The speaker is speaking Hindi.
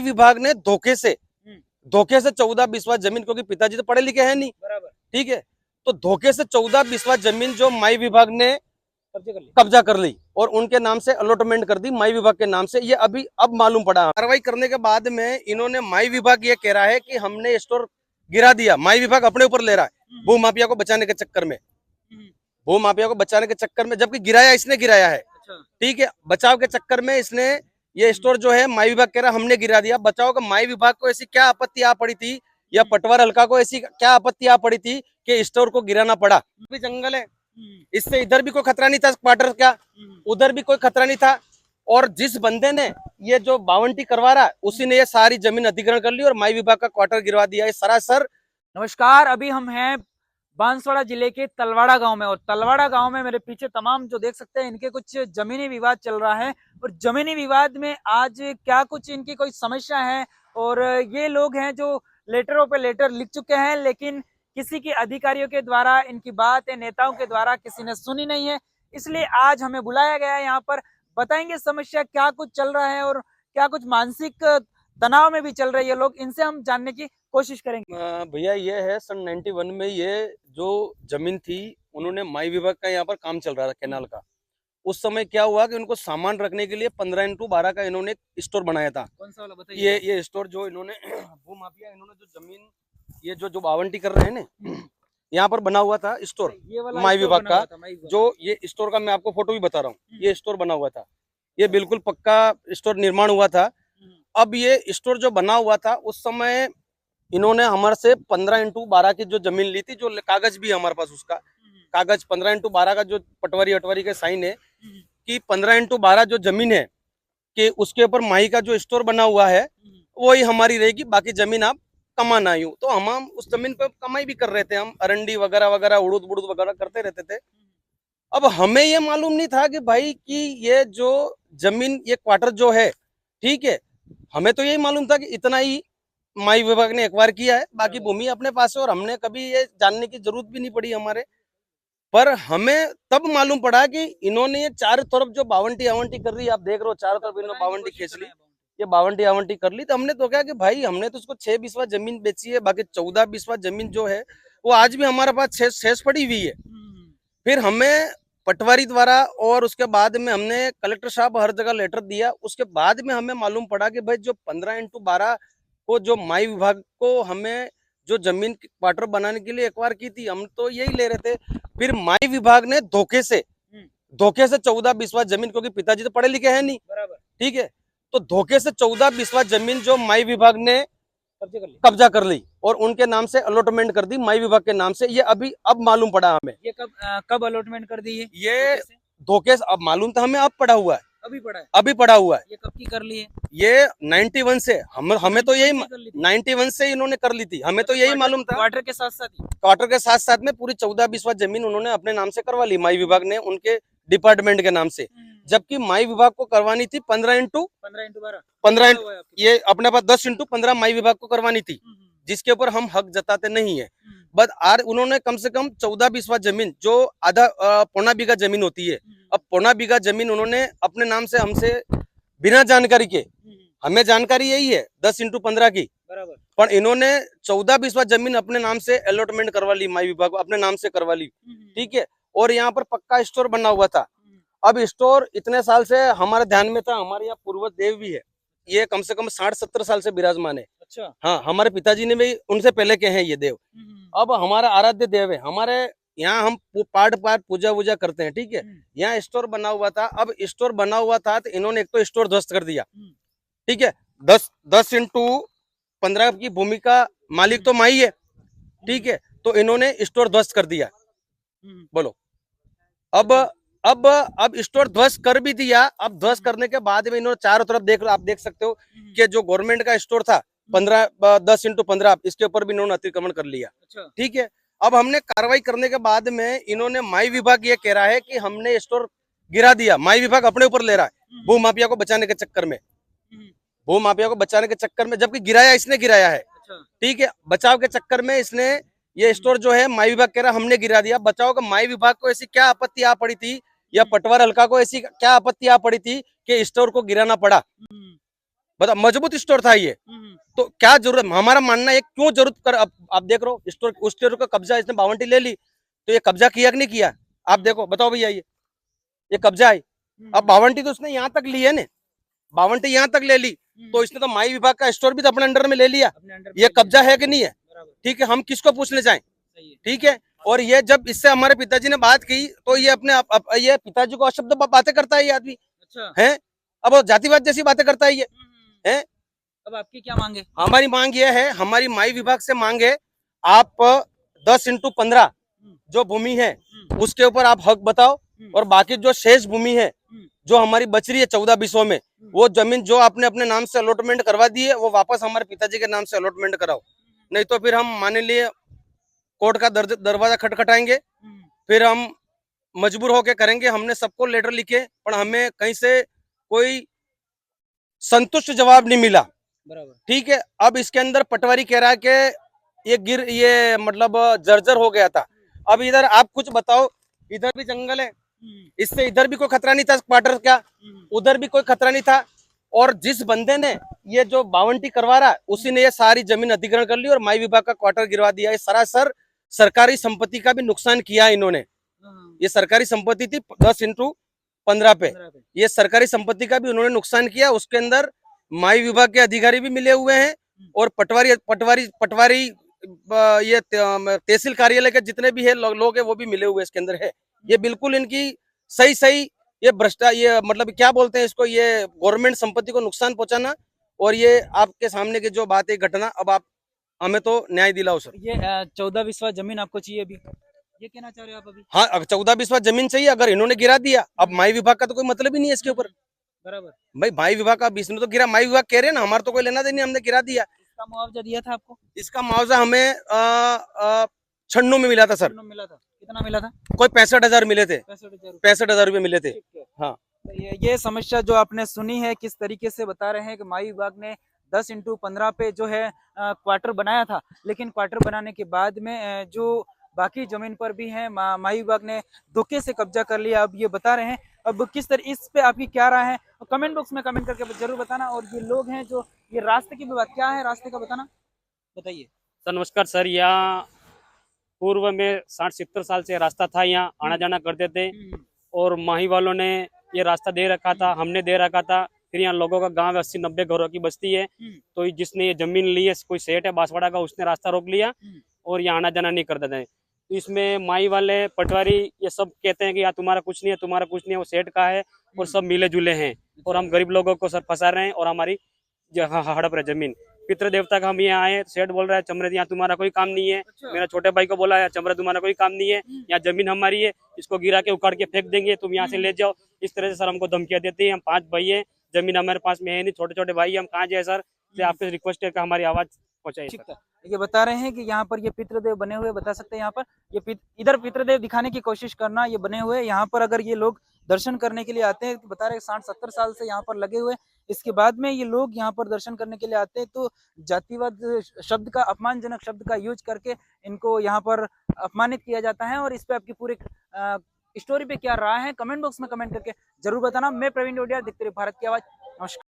विभाग ने धोखे से 14-20 जमीन, क्योंकि पिताजी तो पढ़े लिखे हैं नहीं, बराबर ठीक है, तो धोखे से 14-20 जमीन जो माई विभाग ने कब्जे कर ली। कब्जा कर ली और उनके नाम से अलॉटमेंट कर दी माई विभाग के नाम से। ये अभी अब मालूम पड़ा। कार्रवाई करने के बाद में इन्होंने माई विभाग ये कह रहा है कि हमने स्टोर गिरा दिया, माई विभाग अपने ऊपर ले रहा है भू माफिया को बचाने के चक्कर में, भू माफिया को बचाने के चक्कर में, जबकि गिराया इसने गिराया है, अच्छा। ठीक है। बचाव के चक्कर में इसने ये स्टोर जो है माई विभाग कह रहा हमने गिरा दिया। बचाव का माई विभाग को ऐसी क्या आपत्ति आ पड़ी थी या पटवार हल्का को ऐसी क्या आपत्ति आ पड़ी थी कि स्टोर को गिराना पड़ा। भी जंगल है, इससे इधर भी कोई खतरा नहीं था क्वार्टर का, उधर भी कोई खतरा नहीं था। और जिस बंदे ने ये जो बावंटी करवा रहा है उसी ने ये सारी जमीन अधिग्रहण कर ली और माई विभाग का क्वार्टर गिरवा दिया है सरासर। नमस्कार, अभी हम हैं बांसवाड़ा जिले के तलवाड़ा गांव में और तलवाड़ा गांव में मेरे पीछे तमाम जो देख सकते हैं इनके कुछ जमीनी विवाद चल रहा है और जमीनी विवाद में आज क्या कुछ इनकी कोई समस्या है और ये लोग हैं जो लेटरों पे लेटर लिख चुके हैं, लेकिन किसी के अधिकारियों के द्वारा इनकी बात नेताओं के द्वारा किसी ने सुनी नहीं है। इसलिए आज हमें बुलाया गया है, यहाँ पर बताएंगे समस्या क्या कुछ चल रहा है और क्या कुछ मानसिक तनाव में भी चल रही है लोग, इनसे हम जानने की कोशिश करेंगे। भैया ये है सन 91 में ये जो जमीन थी उन्होंने माई विभाग का यहाँ पर काम चल रहा था कैनाल का। उस समय क्या हुआ कि उनको सामान रखने के लिए 15x12 का इन्होंने एक स्टोर बनाया था। कौन सा वाला बताइए? ये स्टोर जो इन्होंने भू माफिया इन्होंने जो जमीन ये जो आवंटी कर रहे हैं ना, यहाँ पर बना हुआ था स्टोर माई विभाग का। जो ये स्टोर का मैं आपको फोटो भी बता रहा हूँ, ये स्टोर बना हुआ था, ये बिल्कुल पक्का स्टोर निर्माण हुआ था। अब ये स्टोर जो बना हुआ था उस समय इन्होंने हमारे से 15x12 की जो जमीन ली थी, जो कागज भी है हमारे पास, उसका कागज 15x12 का जो पटवारी अटवारी का साइन है कि 15x12 जो जमीन है कि उसके ऊपर माही का जो स्टोर बना हुआ है वही हमारी रहेगी, बाकी जमीन आप कमाना ही हो। तो हम उस जमीन पर कमाई भी कर रहे थे, हम अरंडी वगैरह वगैरह उड़ूद बुड़ूद वगैरह करते रहते थे। अब हमें ये मालूम नहीं था कि भाई कि ये जो जमीन ये क्वार्टर जो है, ठीक है, हमें तो यही मालूम था कि इतना ही माई विभाग ने एक्वायर किया है, बाकी भूमि अपने पास है और हमने कभी ये जानने की जरूरत भी नहीं पड़ी हमारे। पर हमें तब मालूम पड़ा कि इन्होंने ये चारों तरफ जो बावंटी आवंटी कर रही है, आप देख रहे हो चारों तरफ इन्होंने बावंटी खींच ली, ये बावंटी आवंटी कर ली। तो हमने तो क्या कि भाई हमने तो उसको 6-20 जमीन बेची है, बाकी 14-20 जमीन जो है वो आज भी हमारे पास शेष पड़ी हुई है। फिर हमें पटवारी द्वारा और उसके बाद में हमने कलेक्टर साहब हर जगह लेटर दिया, उसके बाद में हमें मालूम पड़ा कि भाई जो 15x12 को जो माई विभाग को हमें जो जमीन क्वार्टर बनाने के लिए एक्वायर की थी, हम तो यही ले रहे थे। फिर माई विभाग ने धोखे से 14-20 जमीन, क्योंकि पिताजी तो पढ़े लिखे हैं नहीं, बराबर, ठीक है, तो धोखे से 14-20 जमीन जो माई विभाग ने कब्जा कर ली और उनके नाम से अलॉटमेंट कर दी माई विभाग के नाम से। ये अभी अब मालूम पड़ा हमें। ये कब अलॉटमेंट कर दी है? ये धोखे से अब मालूम था हमें, अब पड़ा हुआ है, अभी पड़ा है, अभी पड़ा हुआ है। ये कब की कर ली है? ये 91 से हमें तो यही 91 से इन्होंने कर ली थी, हमें तो यही मालूम था। क्वार्टर के साथ साथ ही, क्वार्टर के साथ साथ में पूरी 14-20 जमीन उन्होंने अपने नाम से करवा ली माई विभाग ने उनके डिपार्टमेंट के नाम से, जबकि माई विभाग को करवानी थी 15x15, ये अपने पास 10x15 माई विभाग को करवानी थी, जिसके ऊपर हम हक जताते नहीं है। बट आज उन्होंने कम से कम 14-20 जमीन जो आधा पौना बीघा जमीन होती है, अब पौना बीघा जमीन उन्होंने अपने नाम से हमसे बिना जानकारी के, हमें जानकारी यही है 10x15 की, बराबर, पर इन्होंने 14-20 जमीन अपने नाम से अलॉटमेंट करवा ली, माई विभाग को अपने नाम से करवा ली, ठीक है। और यहाँ पर पक्का स्टोर बना हुआ था। अब स्टोर इतने साल से हमारे ध्यान में था, हमारे यहाँ पूर्वज देव भी है, ये कम से कम 60-70 साल से विराजमान है। अच्छा, हाँ, हमारे पिताजी ने भी उनसे पहले के हैं ये देव। अब हमारा आराध्य देव है हमारे यहाँ, हम पाठ पूजा वूजा करते हैं, ठीक है। यहाँ स्टोर बना हुआ था, अब स्टोर बना हुआ था तो इन्होंने एक तो स्टोर ध्वस्त कर दिया, ठीक है। 10x15 की भूमि का मालिक तो माई है, ठीक है, तो इन्होंने स्टोर ध्वस्त कर दिया। बोलो, अब स्टोर ध्वस्त कर भी दिया। अब ध्वस्त करने के बाद में इन्होंने चारों तरफ आप देख सकते हो कि जो गवर्नमेंट का स्टोर था 10x15, इसके ऊपर भी इन्होंने अतिक्रमण कर लिया, ठीक है। अब हमने कार्रवाई करने के बाद में इन्होंने माई विभाग ये कह रहा है कि हमने स्टोर गिरा दिया, माई विभाग अपने ऊपर ले रहा है भू माफिया को बचाने के चक्कर में, भू माफिया को बचाने के चक्कर में, जबकि गिराया इसने गिराया है, ठीक है। बचाव के चक्कर में इसने ये स्टोर जो है माई विभाग कह रहा हमने गिरा दिया। बचाव का माई विभाग को ऐसी क्या आपत्ति आ पड़ी थी या पटवार हल्का को ऐसी क्या आपत्ति आ पड़ी थी कि स्टोर को गिराना पड़ा। बता, मजबूत स्टोर था ये, तो क्या जरूरत, हमारा मानना है क्यों जरूरत कर, अब आप देख रहे हो स्टोर, उस स्टोर का कब्जा इसने बावंटी ले ली, तो ये कब्जा किया कि नहीं किया, आप देखो, बताओ भैया, ये कब्जा है। अब बावंटी तो उसने यहाँ तक ली है ना, बावंटी यहाँ तक ले ली, तो इसने तो माई विभाग का स्टोर भी तो अपने अंडर में ले लिया, ये कब्जा है कि नहीं है, ठीक है, हम किसको पूछने जाएं, ठीक है। और ये जब इससे हमारे पिताजी ने बात की, तो ये अपने ये पिताजी को अशब्द बातें करता है ये आदमी, अच्छा है, अब वो जातिवाद जैसी बातें करता है ये, है। अब आपकी क्या मांग है? हमारी मांग ये है, हमारी माई विभाग से मांग है, आप 10x15 जो भूमि है उसके ऊपर आप हक बताओ, और बाकी जो शेष भूमि है जो हमारी बच रही है 14-20 में, वो जमीन जो आपने अपने नाम से अलॉटमेंट करवा दी है, वो वापस हमारे पिताजी के नाम से अलॉटमेंट कराओ, नहीं तो फिर हम मान लिए कोर्ट का दरवाजा खटखटाएंगे, फिर हम मजबूर होके करेंगे। हमने सबको लेटर लिखे, पर हमें कहीं से कोई संतुष्ट जवाब नहीं मिला, बराबर। ठीक है। अब इसके अंदर पटवारी कह रहा है कि ये मतलब जर्जर हो गया था। अब इधर आप कुछ बताओ, इधर भी जंगल है, इससे इधर भी कोई खतरा नहीं था क्वार्टर का, उधर भी कोई खतरा नहीं था, और जिस बंदे ने ये जो बावंटी करवा रहा है उसी ने ये सारी जमीन अधिग्रहण कर ली और माई विभाग का क्वार्टर गिरवा दिया। ये सरासर सरकारी संपत्ति का भी नुकसान किया इन्होंने। ये सरकारी संपत्ति थी 10x15 पे, ये सरकारी संपत्ति का भी उन्होंने नुकसान किया। उसके अंदर माई विभाग के अधिकारी भी मिले हुए हैं, और पटवारी ये तहसील कार्यालय के जितने भी है लोग हैं वो भी मिले हुए इसके अंदर है। ये बिल्कुल इनकी सही ये ये मतलब क्या बोलते हैं इसको, ये गवर्नमेंट संपत्ति को नुकसान पहुंचाना, और ये आपके सामने की जो बात है घटना, अब आप हमें तो न्याय दिलाओ सर। ये 14-20 जमीन आपको चाहिए अभी, ये कहना चाह रहे हो आप अभी? हाँ, 14-20 जमीन चाहिए, अगर इन्होंने गिरा दिया, अब माई विभाग का तो कोई मतलब ही नहीं है इसके ऊपर। बराबर। भाई माई विभाग का इसने तो गिरा, माई विभाग कह रहे हैं ना, हमारा तो कोई लेना देना नहीं, हमने गिरा दिया। इसका मुआवजा दिया था आपको? इसका मुआवजा हमें 96 में मिला था सर। मिला था, कितना मिला था? कोई 65,000 मिले थे, 65,000 रुपए मिले थे। हाँ, तो ये समस्या जो आपने सुनी है, किस तरीके से बता रहे हैं कि माई विभाग ने 10x15 पे जो है क्वार्टर बनाया था, लेकिन क्वार्टर बनाने के बाद में जो बाकी जमीन पर भी है माई विभाग ने धोखे से कब्जा कर लिया। अब ये बता रहे हैं, अब किस तरह इस पे आपकी क्या राय है, कमेंट बॉक्स में कमेंट करके जरूर बताना। और ये लोग हैं जो ये रास्ते की भी बात, क्या है रास्ते का बताना, बताइए सर। नमस्कार सर, यहाँ पूर्व में 60-70 साल से रास्ता था, यहाँ आना जाना करते थे, और माही वालों ने ये रास्ता दे रखा था, हमने दे रखा था। फिर यहाँ लोगों का गांव 80-90 घरों की बस्ती है, तो जिसने ये जमीन ली है, कोई सेठ है बांसवाड़ा का, उसने रास्ता रोक लिया और यहाँ आना जाना नहीं करते थे। तो इसमें माई वाले पटवारी ये सब कहते हैं कि यार तुम्हारा कुछ नहीं है, तुम्हारा कुछ नहीं है, वो सेठ का है, और सब मिले जुले हैं, और हम गरीब लोगों को सर फंसा रहे हैं, और हमारी हड़प रहे जमीन। पितृ देवता का हम यहाँ आए, सेठ बोल रहा है चमरे यहाँ तुम्हारा कोई काम नहीं है। मेरा छोटे भाई को बोला है चमरे तुम्हारा कोई काम नहीं है, यहाँ जमीन हमारी है, इसको गिरा के उखाड़ के फेंक देंगे, तुम यहाँ से ले जाओ। इस तरह से सर हमको धमकियां देते हैं। हम 5 भाई है, जमीन हमारे पास में है नहीं, छोटे छोटे भाई हम कहाँ जाए सर। आपसे रिक्वेस्ट है कि हमारी आवाज पहुंचाइए। ठीक है, ये बता रहे हैं कि यहाँ पर ये पितृदेव बने हुए, बता सकते हैं यहाँ पर ये इधर पितृदेव दिखाने की कोशिश करना, ये बने हुए यहाँ पर अगर ये लोग दर्शन करने के लिए आते हैं, तो बता रहे हैं 60-70 साल से यहाँ पर लगे हुए। इसके बाद में ये लोग यहाँ पर दर्शन करने के लिए आते हैं, तो जातिवाद शब्द का, अपमानजनक शब्द का यूज करके इनको यहाँ पर अपमानित किया जाता है। और इस पे आपकी पूरी स्टोरी पे क्या राय है, कमेंट बॉक्स में कमेंट करके जरूर बताना। मैं प्रवीण डोडिया, देखते रहिए भारत की आवाज। नमस्कार।